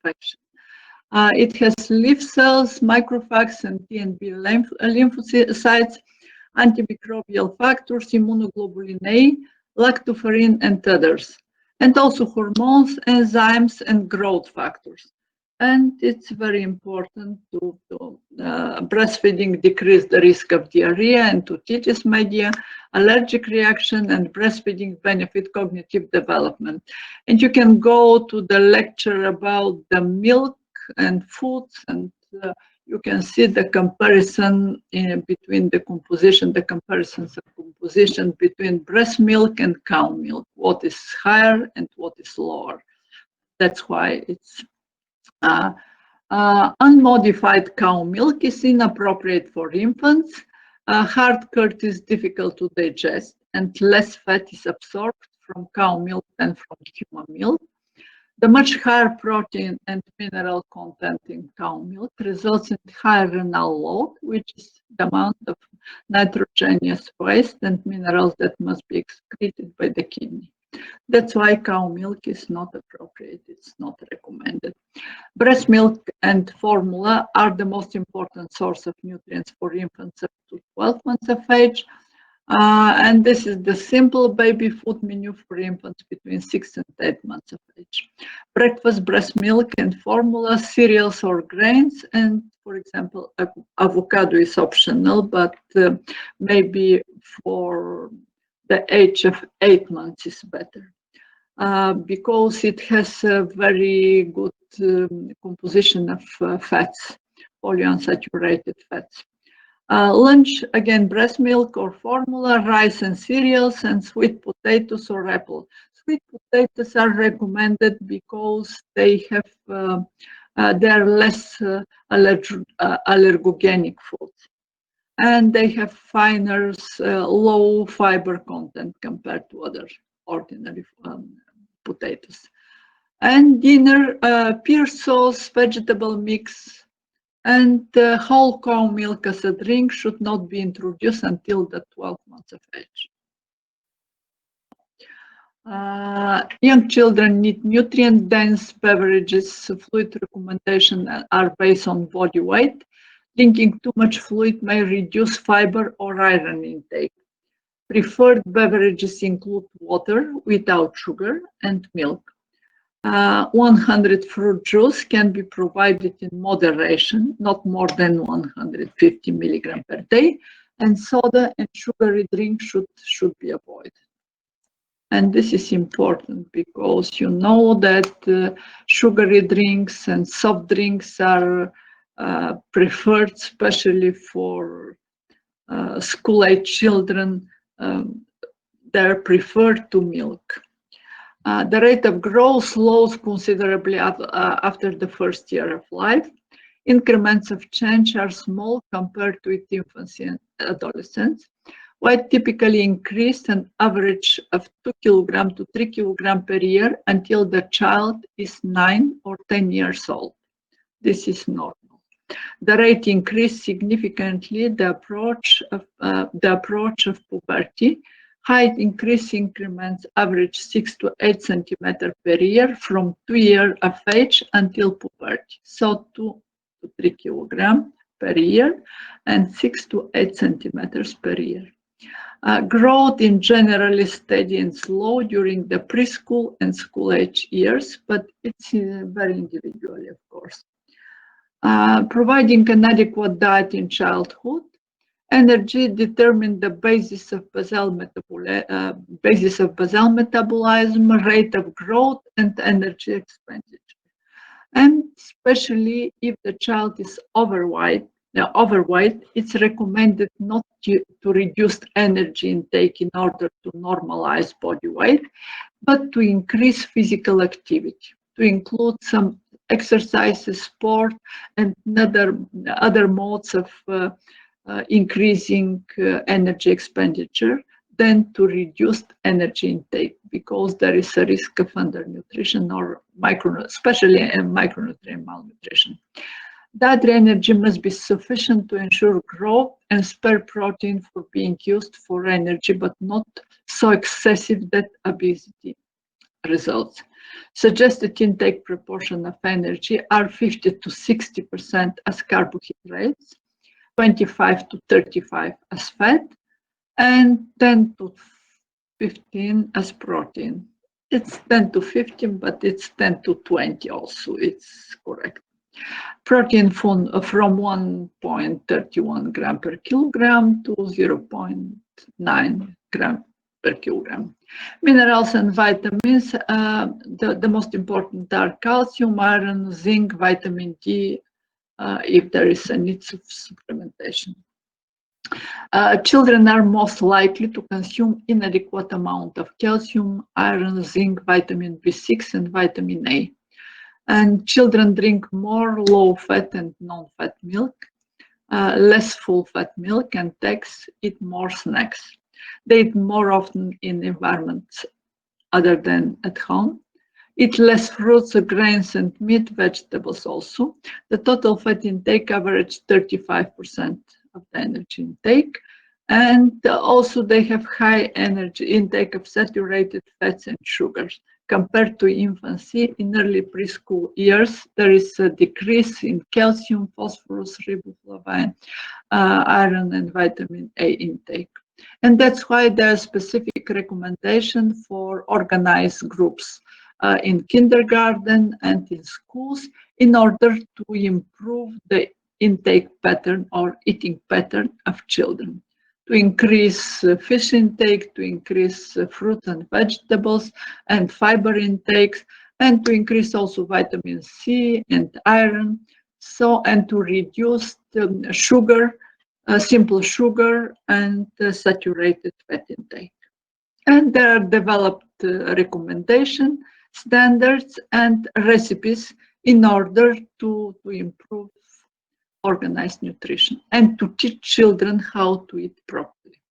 infection. It has leaf cells, macrophages, and T and B lymphocytes, antimicrobial factors, immunoglobulin A, lactoferrin, and others, and also hormones, enzymes, and growth factors. And it's very important to breastfeeding decrease the risk of diarrhea and otitis media, allergic reaction, and breastfeeding benefit cognitive development. And you can go to the lecture about the milk and foods, and you can see the comparison between the composition, the comparisons of composition between breast milk and cow milk, what is higher and what is lower. That's why it's unmodified cow milk is inappropriate for infants. Hard curd is difficult to digest, and less fat is absorbed from cow milk than from human milk. The much higher protein and mineral content in cow milk results in higher renal load, which is the amount of nitrogenous waste and minerals that must be excreted by the kidney. That's why cow milk is not appropriate, it's not recommended. Breast milk and formula are the most important source of nutrients for infants up to 12 months of age. And this is the simple baby food menu for infants between 6 and 8 months of age. Breakfast, breast milk and formula, cereals or grains, and for example, avocado is optional, but maybe for the age of 8 months is better because it has a very good composition of fats, polyunsaturated fats. Lunch, again, breast milk or formula, rice and cereals, and sweet potatoes or apple. Sweet potatoes are recommended because they have they are less allergogenic foods, and they have finer, low fiber content compared to other ordinary potatoes. And dinner, pear sauce, vegetable mix, and whole cow milk as a drink should not be introduced until the 12 months of age. Young children need nutrient-dense beverages. Fluid recommendations are based on body weight. Drinking too much fluid may reduce fiber or iron intake. Preferred beverages include water without sugar and milk. 100 fruit juice can be provided in moderation, not more than 150 milligrams per day, and soda and sugary drinks should be avoided. And this is important because you know that sugary drinks and soft drinks are preferred, especially for school-age children. They're preferred to milk. The rate of growth slows considerably after the first year of life. Increments of change are small compared to infancy and adolescence. Weight typically increased an average of 2 kg to 3 kg per year until the child is 9 or 10 years old. This is normal. The rate increased significantly the approach of puberty. Height increase increments average 6 to 8 centimeters per year from 2 years of age until puberty. So 2 to 3 kilograms per year and 6 to 8 centimeters per year. Growth in general is steady and slow during the preschool and school age years, but it's very individual, of course. Providing an adequate diet in childhood. Energy determines the basis of basal metabolism, rate of growth, and energy expenditure. And especially if the child is overweight, it's recommended not to reduce energy intake in order to normalize body weight, but to increase physical activity, to include some exercises, sport, and other modes of increasing energy expenditure than to reduce energy intake, because there is a risk of undernutrition or especially micronutrient malnutrition. Dietary energy must be sufficient to ensure growth and spare protein for being used for energy, but not so excessive that obesity results. Suggested intake proportion of energy are 50 to 60% as carbohydrates, 25 to 35 as fat, and 10 to 15 as protein. It's 10 to 15, but it's 10 to 20 also, it's correct. Protein from 1.31 gram per kilogram to 0.9 gram per kilogram. Minerals and vitamins, the most important are calcium, iron, zinc, vitamin D, if there is a need of supplementation. Children are most likely to consume inadequate amount of calcium, iron, zinc, vitamin B6, and vitamin A. And children drink more low-fat and non-fat milk, less full-fat milk, and eat more snacks. They eat more often in environments other than at home. Eat less fruits, grains, and meat, vegetables also. The total fat intake average 35% of the energy intake. And also they have high energy intake of saturated fats and sugars. Compared to infancy, in early preschool years, there is a decrease in calcium, phosphorus, riboflavin, iron, and vitamin A intake. And that's why there are specific recommendations for organized groups in kindergarten and in schools in order to improve the intake pattern or eating pattern of children. To increase fish intake, to increase fruits and vegetables and fiber intakes, and to increase also vitamin C and iron, and to reduce the sugar, simple sugar and saturated fat intake. And there are developed recommendation, standards, and recipes in order to improve organized nutrition and to teach children how to eat properly.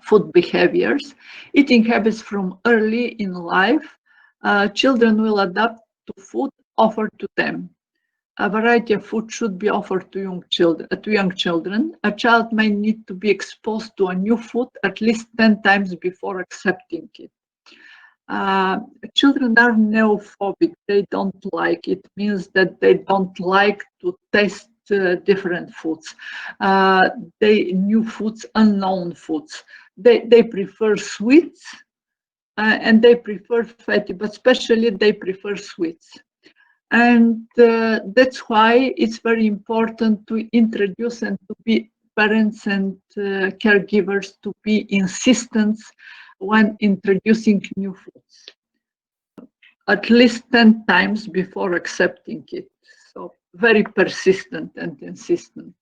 Food behaviors, eating habits from early in life, children will adapt to food offered to them. A variety of food should be offered to young children. A child may need to be exposed to a new food at least 10 times before accepting it. Children are neophobic. They don't like it. Means that they don't like to taste different foods, new foods, unknown foods. They prefer sweets and they prefer fatty, but especially they prefer sweets. And that's why it's very important to introduce and to be parents and caregivers to be insistent when introducing new foods, at least 10 times before accepting it. So very persistent and insistent.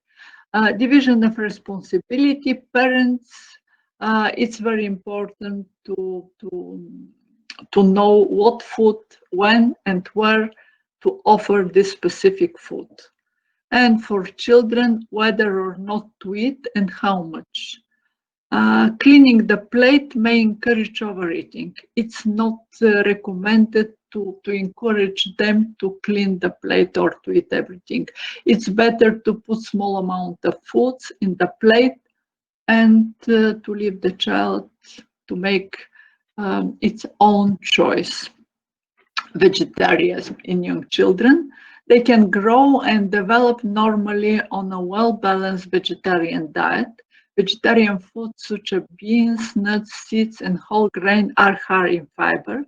Division of responsibility, parents, it's very important to know what food, when and where to offer this specific food. And for children, whether or not to eat and how much. Cleaning the plate may encourage overeating. It's not recommended to encourage them to clean the plate or to eat everything. It's better to put small amount of foods in the plate and to leave the child to make its own choice. Vegetarianism in young children, they can grow and develop normally on a well-balanced vegetarian diet. Vegetarian foods such as beans, nuts, seeds, and whole grain are high in fiber.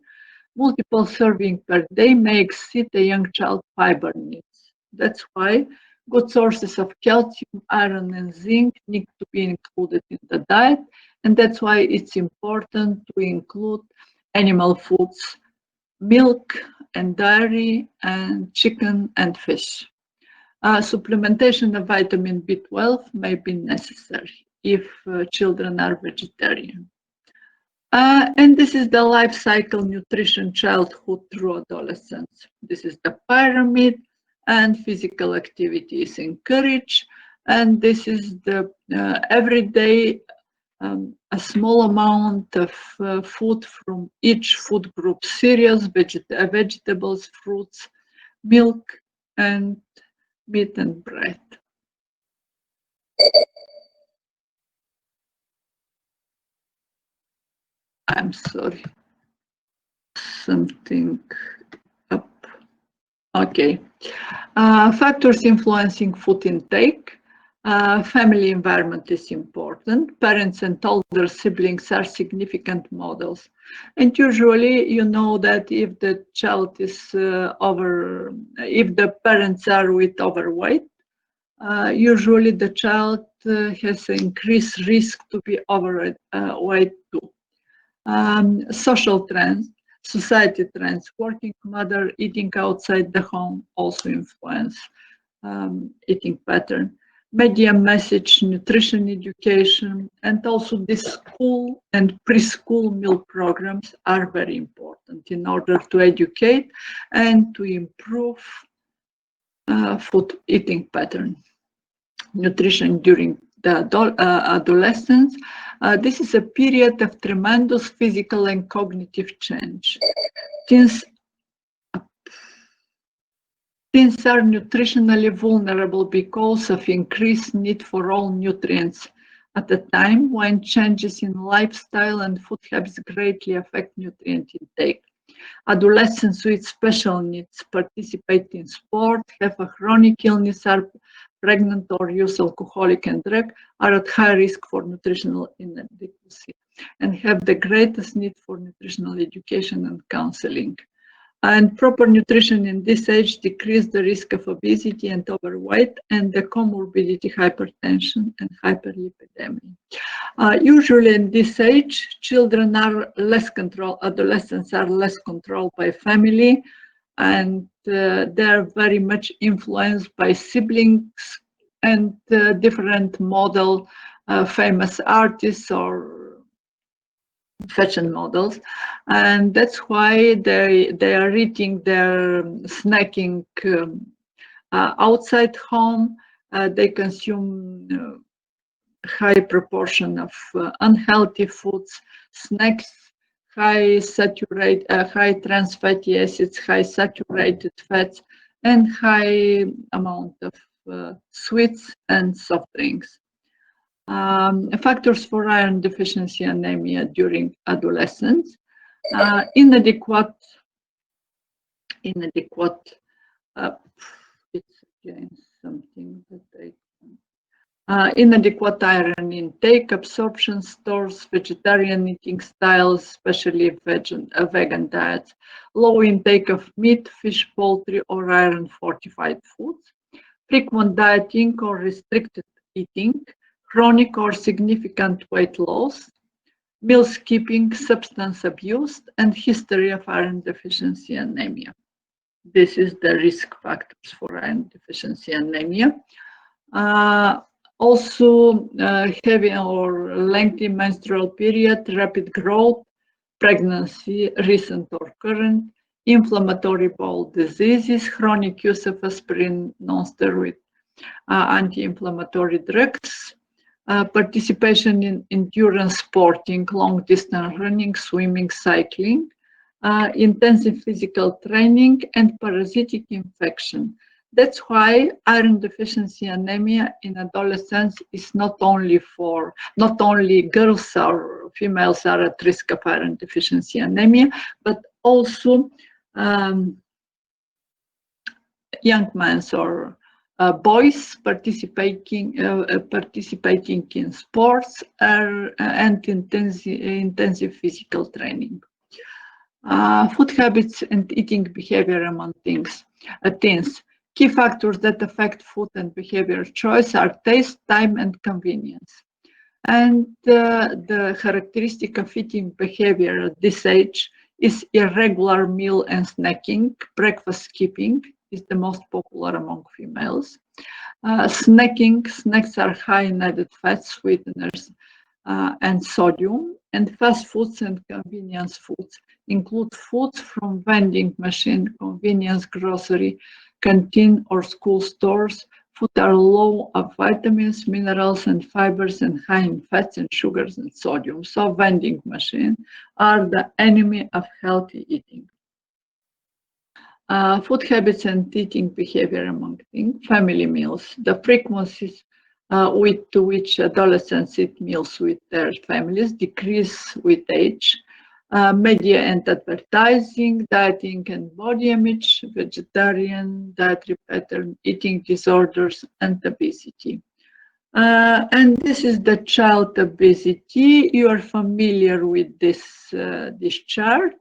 Multiple servings per day may exceed a young child's fiber needs. That's why good sources of calcium, iron, and zinc need to be included in the diet, and that's why it's important to include animal foods, milk and dairy, and chicken and fish. Supplementation of vitamin B12 may be necessary if children are vegetarian. And this is the life cycle nutrition childhood through adolescence. This is the pyramid, and physical activity is encouraged. And this is the everyday a small amount of food from each food group: cereals, vegetables, fruits, milk, and meat and bread. I'm sorry. something up. Okay. Factors influencing food intake. Family environment is important. Parents and older siblings are significant models. And usually, you know that if the child is if the parents are with overweight, usually the child has an increased risk to be overweight too. Social trends, society trends, working mother eating outside the home also influence eating pattern. Media message, nutrition education, and also the school and preschool meal programs are very important in order to educate and to improve food eating pattern. Nutrition during the adolescence. This is a period of tremendous physical and cognitive change. Teens are nutritionally vulnerable because of increased need for all nutrients at a time when changes in lifestyle and food habits greatly affect nutrient intake. Adolescents with special needs participate in sport, have a chronic illness, are pregnant or use alcoholic and drug, are at high risk for nutritional inadequacy and have the greatest need for nutritional education and counseling. And proper nutrition in this age decreases the risk of obesity and overweight and the comorbidity hypertension and hyperlipidemia. Usually in this age, children are less controlled, adolescents are less controlled by family, and they're very much influenced by siblings and different model, famous artists or fashion models, and that's why they are eating their snacking outside home. They consume high proportion of unhealthy foods, snacks, high trans fatty acids, high saturated fats, and high amount of sweets and soft drinks. Factors for iron deficiency anemia during adolescence. Inadequate, it's again something that inadequate iron intake, absorption stores, vegetarian eating styles, especially vegan diets, low intake of meat, fish, poultry, or iron fortified foods, frequent dieting or restricted eating, chronic or significant weight loss, meal skipping, substance abuse, and history of iron deficiency anemia. This is the risk factors for iron deficiency anemia. Also, heavy or lengthy menstrual period, rapid growth, pregnancy, recent or current, inflammatory bowel diseases, chronic use of aspirin, non-steroid anti-inflammatory drugs, participation in endurance sporting, long distance running, swimming, cycling, intensive physical training, and parasitic infection. That's why iron deficiency anemia in adolescents is not only girls or females are at risk of iron deficiency anemia, but also young men or boys participating in sports and intensive physical training. Food habits and eating behavior among teens. Key factors that affect food and behavior choice are taste, time, and convenience. And the characteristic of eating behavior at this age is irregular meal and snacking. Breakfast skipping is the most popular among females. Snacks are high in added fats, sweeteners, and sodium. And fast foods and convenience foods include foods from vending machine, convenience grocery, canteen or school stores. Food are low of vitamins, minerals, and fibers, and high in fats and sugars and sodium. So vending machines are the enemy of healthy eating. Food habits and eating behavior among teens. Family meals. The frequencies to which adolescents eat meals with their families decrease with age. Media and advertising, dieting and body image, vegetarian dietary pattern, eating disorders, and obesity. And this is the child obesity. You are familiar with this chart.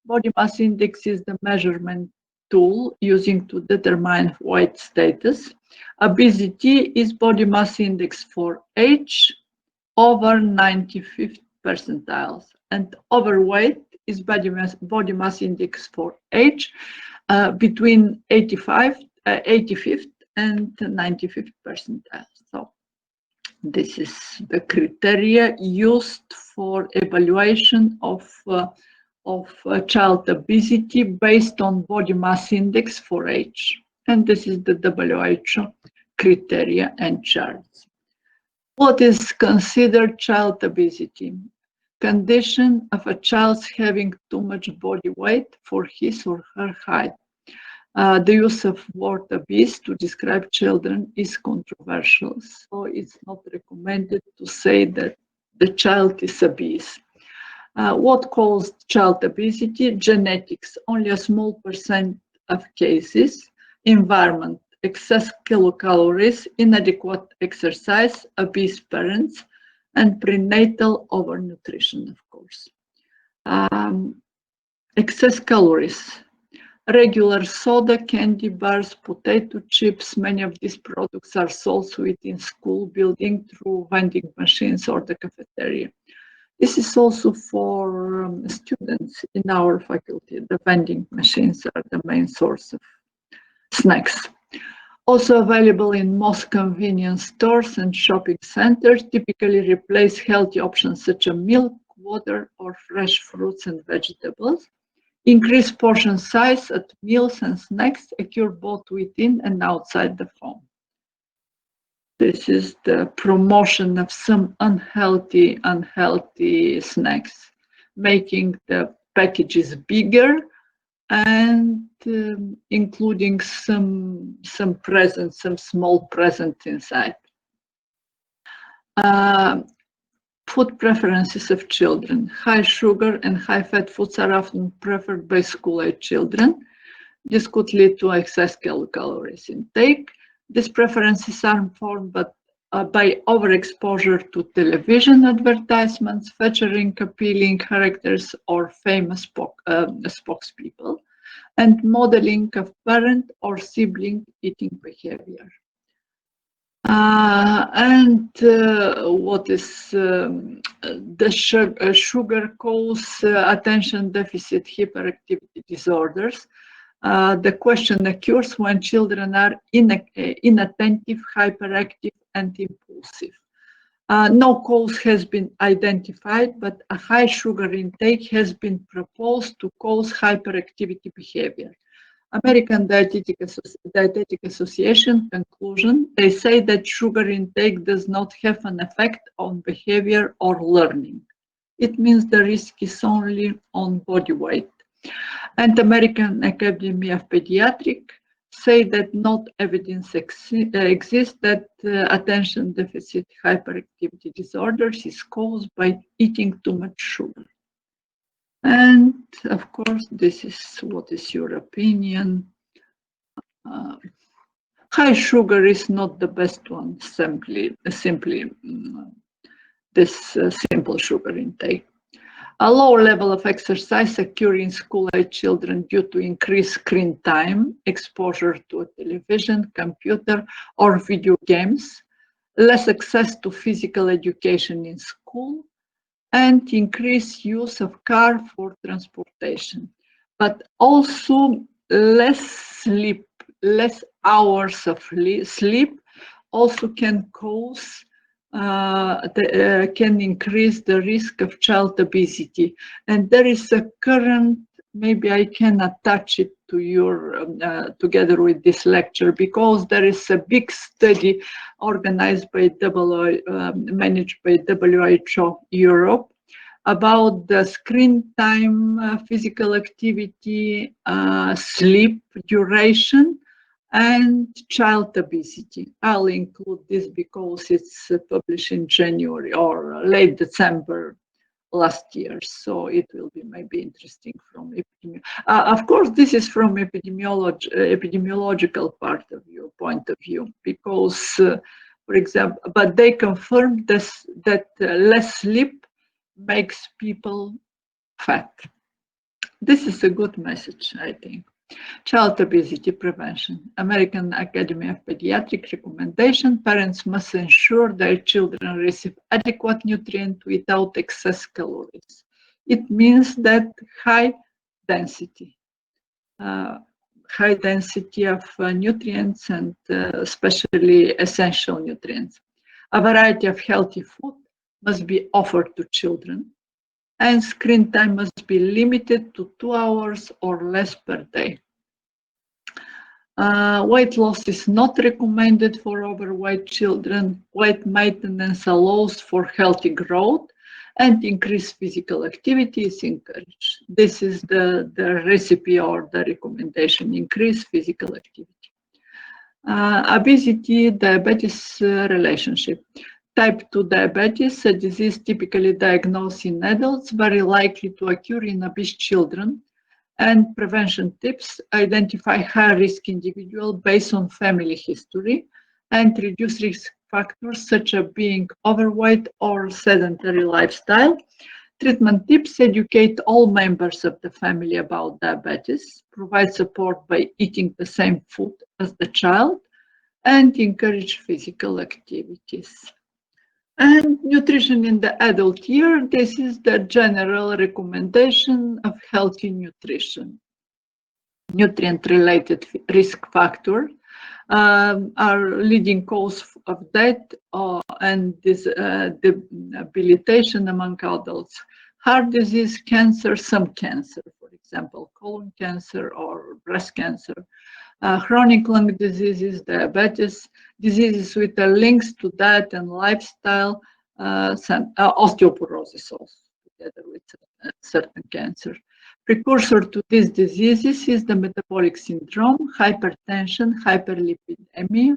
Body mass index is the measurement tool using to determine weight status. Obesity is body mass index for age over 95th percentiles, and overweight is body mass index for age between 85th and 95th percentile. So this is the criteria used for evaluation of child obesity based on body mass index for age. And this is the WHO criteria and charts. What is considered child obesity? Condition of a child having too much body weight for his or her height. The use of word obese to describe children is controversial, so it's not recommended to say that the child is obese. What caused child obesity? Genetics, only a small percent of cases. Environment, excess kilocalories, inadequate exercise, obese parents, and prenatal overnutrition, of course. Excess calories. Regular soda, candy bars, potato chips, many of these products are sold within school building through vending machines or the cafeteria. This is also for students in our faculty. The vending machines are the main source of snacks. Also available in most convenience stores and shopping centers, typically replace healthy options such as milk, water, or fresh fruits and vegetables. Increase portion size at meals and snacks occur both within and outside the home. This is the promotion of some unhealthy snacks, making the packages bigger and including some presents, some small presents inside. Food preferences of children. High sugar and high fat foods are often preferred by school-age children. This could lead to excess kilocalories intake. These preferences are informed by overexposure to television advertisements featuring appealing characters or famous spokespeople, and modeling of parent or sibling eating behavior. What is the sugar cause attention deficit hyperactivity disorders? The question occurs when children are inattentive, hyperactive, and impulsive. No cause has been identified, but a high sugar intake has been proposed to cause hyperactivity behavior. American Dietetic Association conclusion, they say that sugar intake does not have an effect on behavior or learning. It means the risk is only on body weight. And American Academy of Pediatrics say that not evidence exists that attention deficit hyperactivity disorders is caused by eating too much sugar. And of course, this is what is your opinion. High sugar is not the best one, simply this simple sugar intake. A low level of exercise occurs in school-age children due to increased screen time, exposure to a television, computer, or video games, less access to physical education in school, and increased use of car for transportation. But also less sleep, less hours of sleep also can cause can increase the risk of child obesity. And there is a current, maybe I can attach it to your, together with this lecture, because there is a big study organized by managed by WHO Europe about the screen time, physical activity, sleep duration, and child obesity. I'll include this because it's published in January or late December last year. So it will be maybe interesting from epidemiology. Of course, this is from epidemiological point of view, because, for example, but they confirmed this, that less sleep makes people fat. This is a good message, I think. Child obesity prevention. American Academy of Pediatrics recommendation: parents must ensure their children receive adequate nutrient without excess calories. It means that high density of nutrients, and especially essential nutrients. A variety of healthy food must be offered to children, and screen time must be limited to 2 hours or less per day. Weight loss is not recommended for overweight children. Weight maintenance allows for healthy growth, and increased physical activity is encouraged. This is the recipe or the recommendation: increase physical activity. Obesity, diabetes relationship. Type 2 diabetes, a disease typically diagnosed in adults, very likely to occur in obese children. And prevention tips: identify high-risk individuals based on family history, and reduce risk factors such as being overweight or sedentary lifestyle. Treatment tips: educate all members of the family about diabetes, provide support by eating the same food as the child, and encourage physical activities. And nutrition in the adult year, this is the general recommendation of healthy nutrition. Nutrient-related risk factors are leading cause of death and debilitation among adults. Heart disease, cancer, some cancer, for example, colon cancer or breast cancer. Chronic lung diseases, diabetes, diseases with links to diet and lifestyle, osteoporosis also, together with certain cancer. Precursor to these diseases is the metabolic syndrome, hypertension, hyperlipidemia,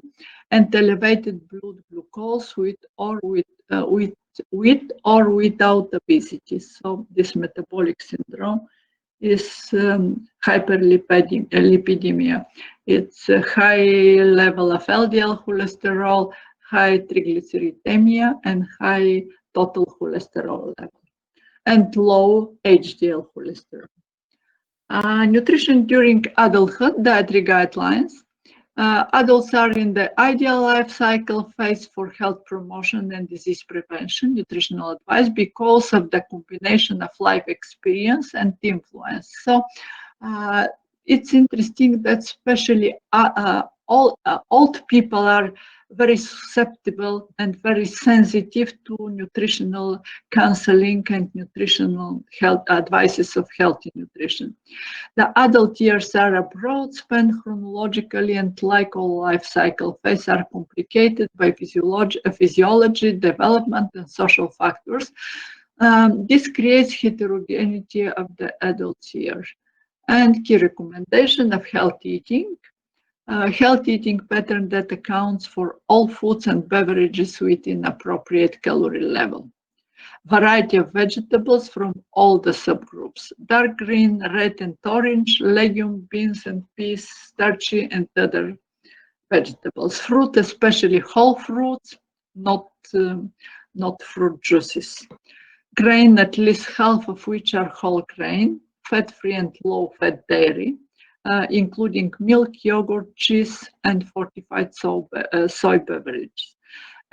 and elevated blood glucose with or without obesity. So this metabolic syndrome is hyperlipidemia. It's a high level of LDL cholesterol, high triglyceridemia, and high total cholesterol level, and low HDL cholesterol. Nutrition during adulthood, dietary guidelines. Adults are in the ideal life cycle phase for health promotion and disease prevention. Nutritional advice because of the combination of life experience and influence. So it's interesting that especially old people are very susceptible and very sensitive to nutritional counseling and nutritional health advices of healthy nutrition. The adult years are a broad span chronologically, and like all life cycle phases are complicated by physiology, development, and social factors. This creates heterogeneity of the adult year. And key recommendation of healthy eating. Healthy eating pattern that accounts for all foods and beverages within appropriate calorie level. Variety of vegetables from all the subgroups: dark green, red and orange, legume, beans and peas, starchy and other vegetables. Fruit, especially whole fruits, not fruit juices. Grain, at least half of which are whole grain, fat-free and low-fat dairy, including milk, yogurt, cheese, and fortified soy beverages.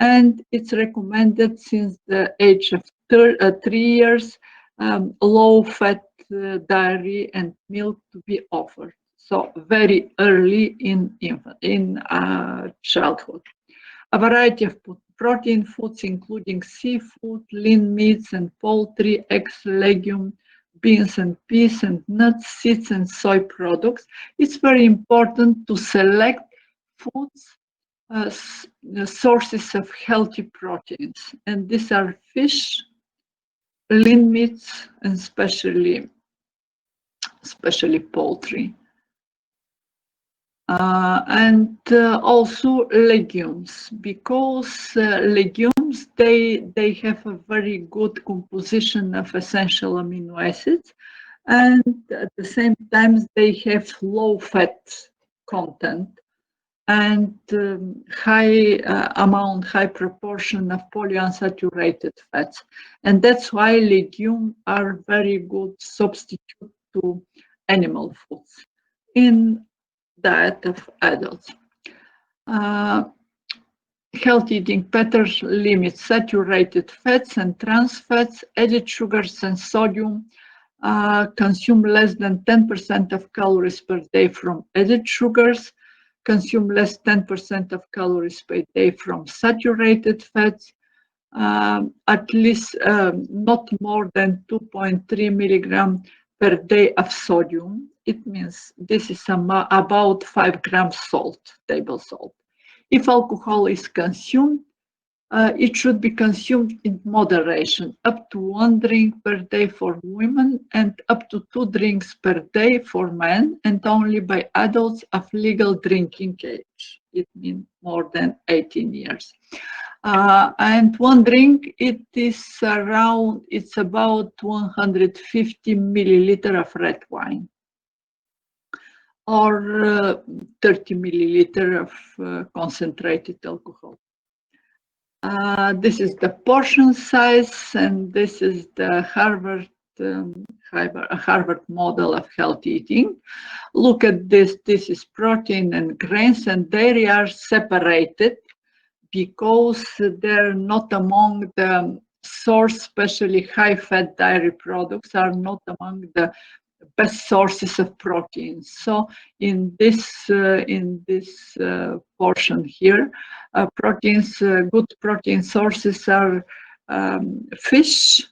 And it's recommended since the age of 3 years, low-fat dairy and milk to be offered. So very early in childhood. A variety of protein foods, including seafood, lean meats and poultry, eggs, legumes, beans and peas and nuts, seeds and soy products. It's very important to select foods, sources of healthy proteins, and these are fish, lean meats, and especially poultry. And also legumes, because legumes they have a very good composition of essential amino acids, and at the same time they have low fat content and high proportion of polyunsaturated fats, and that's why legumes are very good substitute to animal foods in diet of adults. Uh, Healthy eating patterns limit saturated fats and trans fats, added sugars and sodium. Consume less than 10% of calories per day from added sugars. Consume less 10% of calories per day from saturated fats. At least not more than 2.3 milligram per day of sodium. It means this is about 5 grams salt, table salt. If alcohol is consumed, it should be consumed in moderation, up to 1 drink per day for women and up to 2 drinks per day for men, and only by adults of legal drinking age. It means more than 18 years. And 1 drink, it's about 150 milliliter of red wine, or 30 milliliter of concentrated alcohol. This is the portion size, and this is the Harvard model of healthy eating. Look at this. This is protein and grains, and dairy are separated because they're not among the source, especially high-fat dairy products are not among the best sources of protein. So in this portion here, good protein sources are fish,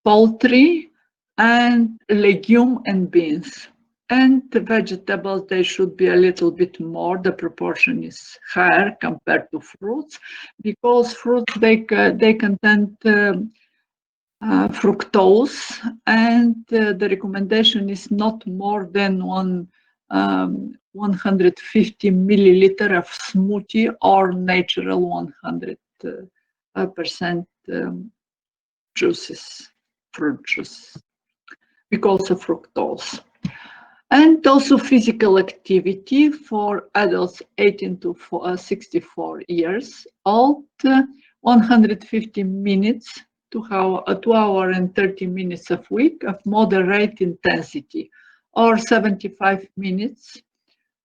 poultry, and legume and beans. And the vegetables, they should be a little bit more. The proportion is higher compared to fruits, because fruits they contain fructose, and the recommendation is not more than 150 milliliter of smoothie or natural 100% juices, fruit juice, because of fructose. And also physical activity for adults 18 to 64 years old, 150 minutes to 2 hours and 30 minutes a week of moderate intensity, or 75 minutes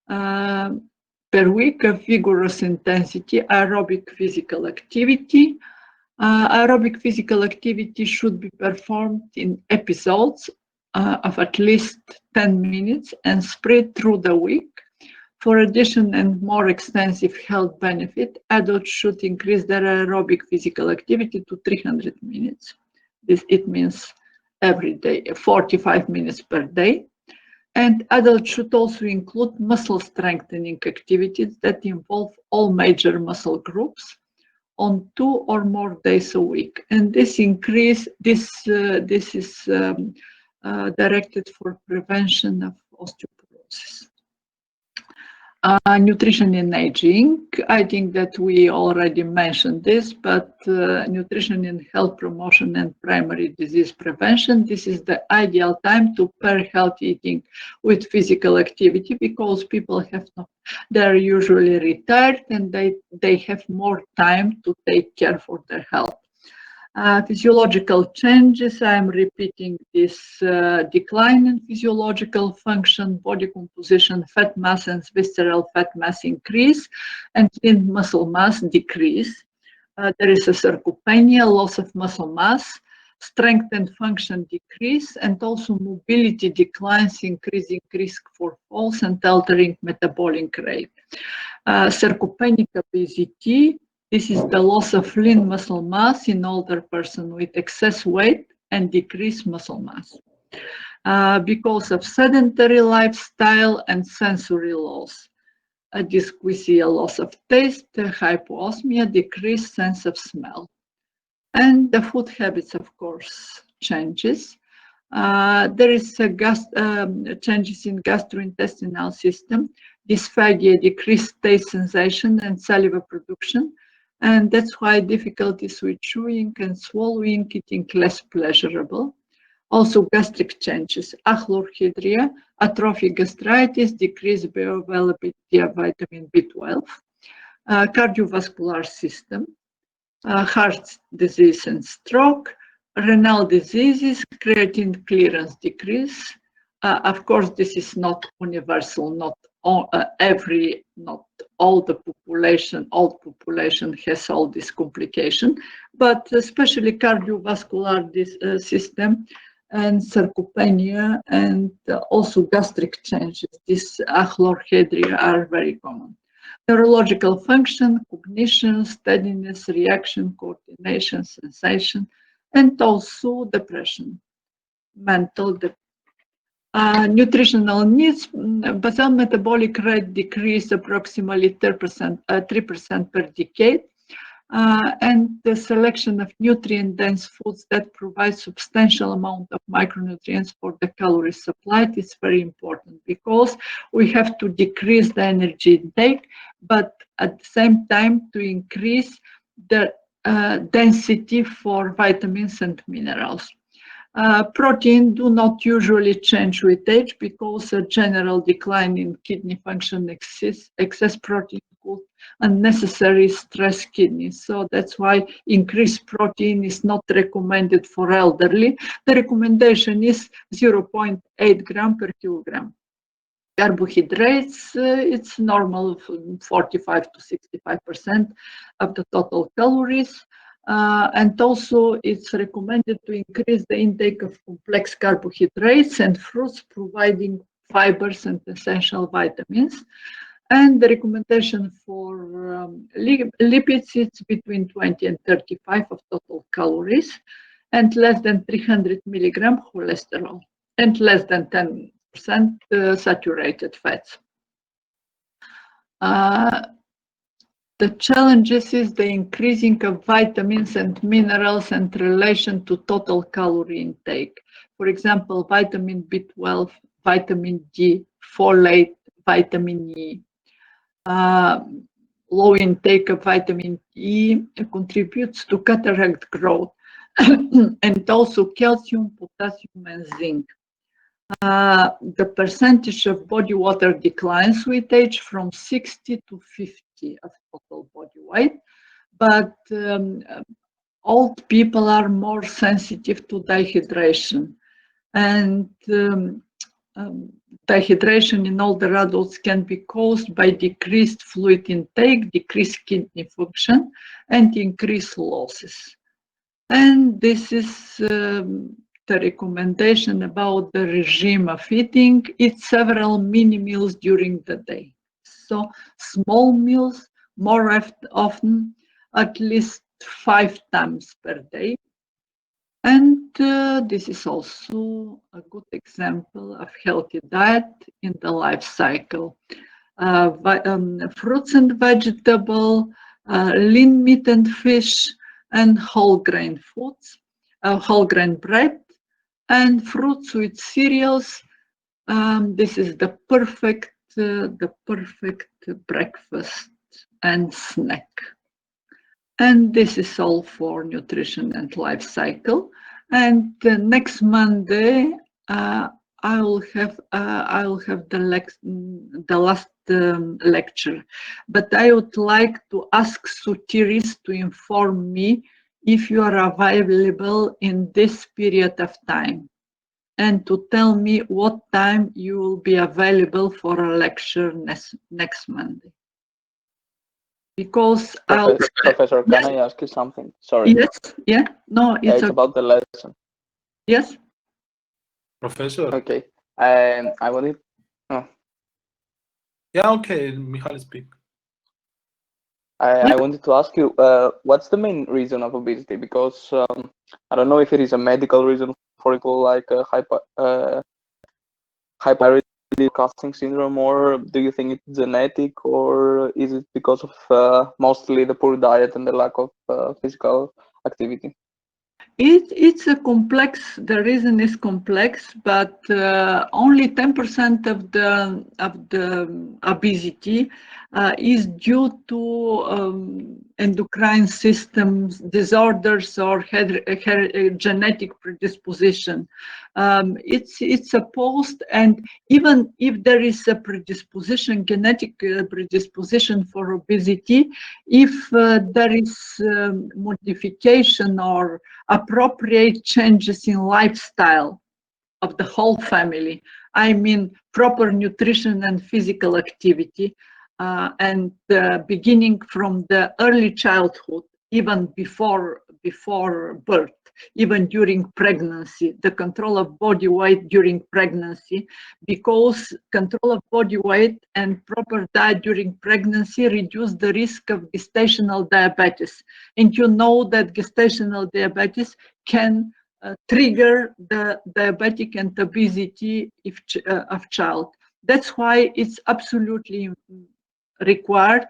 per week of vigorous intensity aerobic physical activity. Aerobic physical activity should be performed in episodes of at least 10 minutes and spread through the week. For addition and more extensive health benefit, adults should increase their aerobic physical activity to 300 minutes. It means every day, 45 minutes per day. And adults should also include muscle strengthening activities that involve all major muscle groups on 2 or more days a week. And this is directed for prevention of osteoporosis. Nutrition in aging. I think that we already mentioned this, but nutrition in health promotion and primary disease prevention, this is the ideal time to pair healthy eating with physical activity, because people they're usually retired and they have more time to take care for their health. Physiological changes, I'm repeating this: decline in physiological function, body composition, fat mass and visceral fat mass increase, and lean muscle mass decrease. There is a sarcopenia, loss of muscle mass, strength and function decrease, and also mobility declines, increasing risk for falls and altering metabolic rate. Sarcopenic obesity, this is the loss of lean muscle mass in older person with excess weight and decreased muscle mass. Because of sedentary lifestyle and sensory loss. Dysgeusia, loss of taste, hypoosmia, decreased sense of smell. And the food habits, of course, changes. There is changes in gastrointestinal system. dysphagia, decreased taste sensation, and saliva production. And that's why difficulties with chewing and swallowing, eating less pleasurable. Also gastric changes, achlorhydria, atrophic gastritis, decreased bioavailability of vitamin B12, cardiovascular system, heart disease and stroke, renal diseases, creatine clearance decrease. Of course, this is not universal, not all the population, all population has all this complication, but especially cardiovascular system and sarcopenia and also gastric changes, this achlorhydria are very common. Neurological function, cognition, steadiness, reaction, coordination, sensation, and also depression, mental depression. Nutritional needs, basal metabolic rate decrease approximately 3% per decade. And the selection of nutrient-dense foods that provide substantial amount of micronutrients for the calorie supply is very important because we have to decrease the energy intake, but at the same time to increase the density for vitamins and minerals. Protein do not usually change with age because a general decline in kidney function excess protein could unnecessarily stress kidneys. So that's why increased protein is not recommended for elderly. The recommendation is 0.8 gram per kilogram. Carbohydrates, it's normal 45 to 65% of the total calories. And also it's recommended to increase the intake of complex carbohydrates and fruits providing fibers and essential vitamins. And the recommendation for lipids is between 20 and 35 of total calories and less than 300 milligram cholesterol and less than 10% saturated fats. The challenges is the increasing of vitamins and minerals and relation to total calorie intake. For example, vitamin B12, vitamin D, folate, vitamin E. Low intake of vitamin E contributes to cataract growth and also calcium, potassium, and zinc. The percentage of body water declines with age from 60 to 50 of total body weight, but old people are more sensitive to dehydration. And dehydration in older adults can be caused by decreased fluid intake, decreased kidney function, and increased losses. And this is the recommendation about the regime of eating. Eat several mini meals during the day. So small meals more often, at least 5 times per day. And this is also a good example of healthy diet in the life cycle. Fruits and vegetables, lean meat and fish, and whole grain foods, whole grain bread, and fruits with cereals. This is the perfect breakfast and snack. And this is all for nutrition and life cycle. And next Monday, I will have the last lecture. But I would like to ask Sutiris to inform me if you are available in this period of time, and to tell me what time you will be available for a lecture next Monday. Because Professor, can I ask you something? Sorry. Yes, yeah, no, it's about the lesson. Yes. Professor. Okay. I wanted. Oh. Yeah, okay, Michal, speak. I wanted to ask you, what's the main reason of obesity? Because I don't know if it is a medical reason, for example, like hyperthyroid casting syndrome, or do you think it's genetic, or is it because of mostly the poor diet and the lack of physical activity? It's a complex. The reason is complex, but only 10% of the obesity is due to endocrine systems disorders or genetic predisposition. It's supposed, and even if there is a predisposition, genetic predisposition for obesity, if there is modification or appropriate changes in lifestyle of the whole family. I mean, proper nutrition and physical activity, and beginning from the early childhood, even before birth, even during pregnancy, the control of body weight during pregnancy, because control of body weight and proper diet during pregnancy reduce the risk of gestational diabetes. And you know that gestational diabetes can trigger the diabetic and obesity of child. That's why it's absolutely required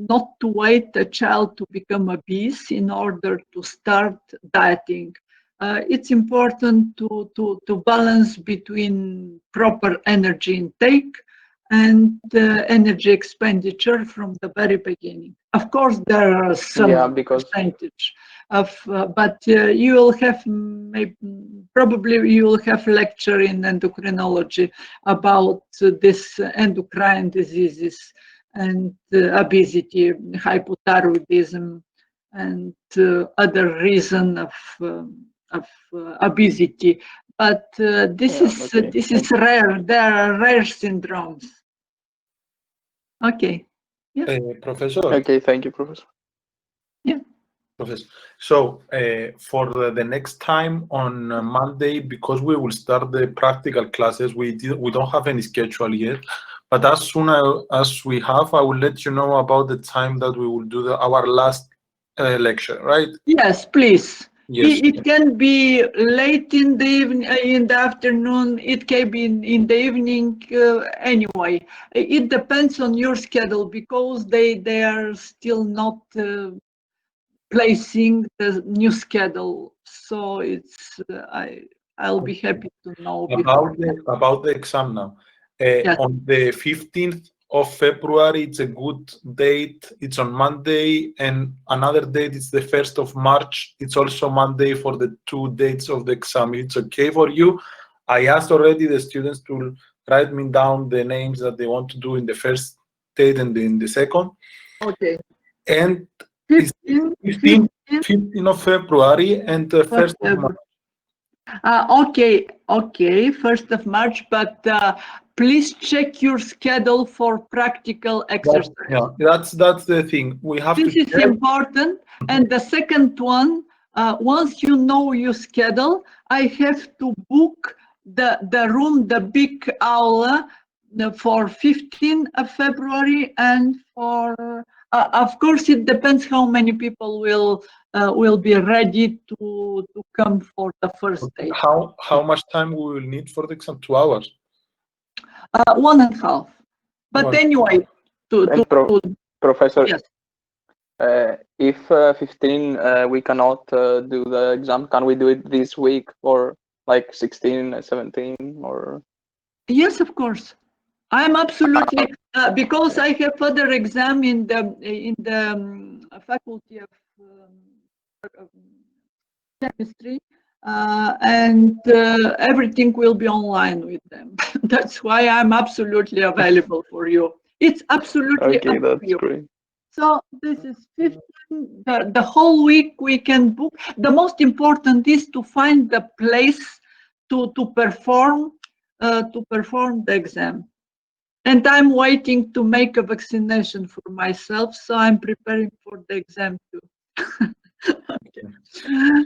not to wait a child to become obese in order to start dieting. It's important to balance between proper energy intake and energy expenditure from the very beginning. Of course, there are some percentage of, but you will have probably you will have lecture in endocrinology about this endocrine diseases and obesity, hypothyroidism, and other reason of obesity. But this is rare. There are rare syndromes. Okay. Yeah. Professor. Okay, thank you, Professor. Yeah. Professor. So for the next time on Monday, because we will start the practical classes, we don't have any schedule yet. But as soon as we have, I will let you know about the time that we will do our last lecture, right? Yes, please. Yes. It can be late in the evening, in the afternoon. It can be in the evening. Anyway, it depends on your schedule because they are still not placing the new schedule. So it's I'll be happy to know about the exam now. Yes. On the 15th of February, it's a good date. It's on Monday, and another date is the 1st of March. It's also Monday for the 2 dates of the exam. It's okay for you. I asked already the students to write me down the names that they want to do in the first date and in the second. Okay. And 15th of February and the 1st of March. Okay, 1st of March, but please check your schedule for practical exercise. That's the thing. We have this is important. And the second one, once you know your schedule, I have to book the room, the big aula for 15th of February, and for of course it depends how many people will be ready to come for the first day. How much time we will need for the exam? 2 hours? 1.5. But anyway, Professor, yes. If 15 we cannot do the exam, can we do it this week, or like 16, 17, or? Yes, of course. I'm absolutely because I have further exam in the faculty of chemistry, and everything will be online with them. That's why I'm absolutely available for you. It's absolutely okay. That's you. great. So this is 15. The whole week we can book. The most important is to find the place to perform the exam. And I'm waiting to make a vaccination for myself, so I'm preparing for the exam too.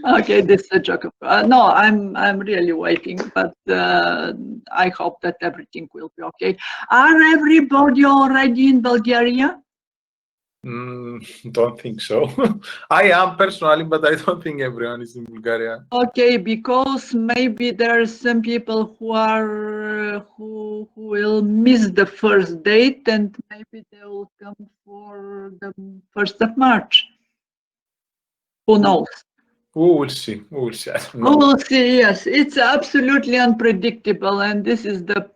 Okay, this is a joke. No, I'm really waiting, but I hope that everything will be okay. Are everybody already in Bulgaria? Don't think so. I am personally, but I don't think everyone is in Bulgaria. Okay, because maybe there are some people who will miss the first date, and maybe they will come for the 1st of March. Who knows? We will see. We will see. I don't We know. will see. Yes, it's absolutely unpredictable, and this is the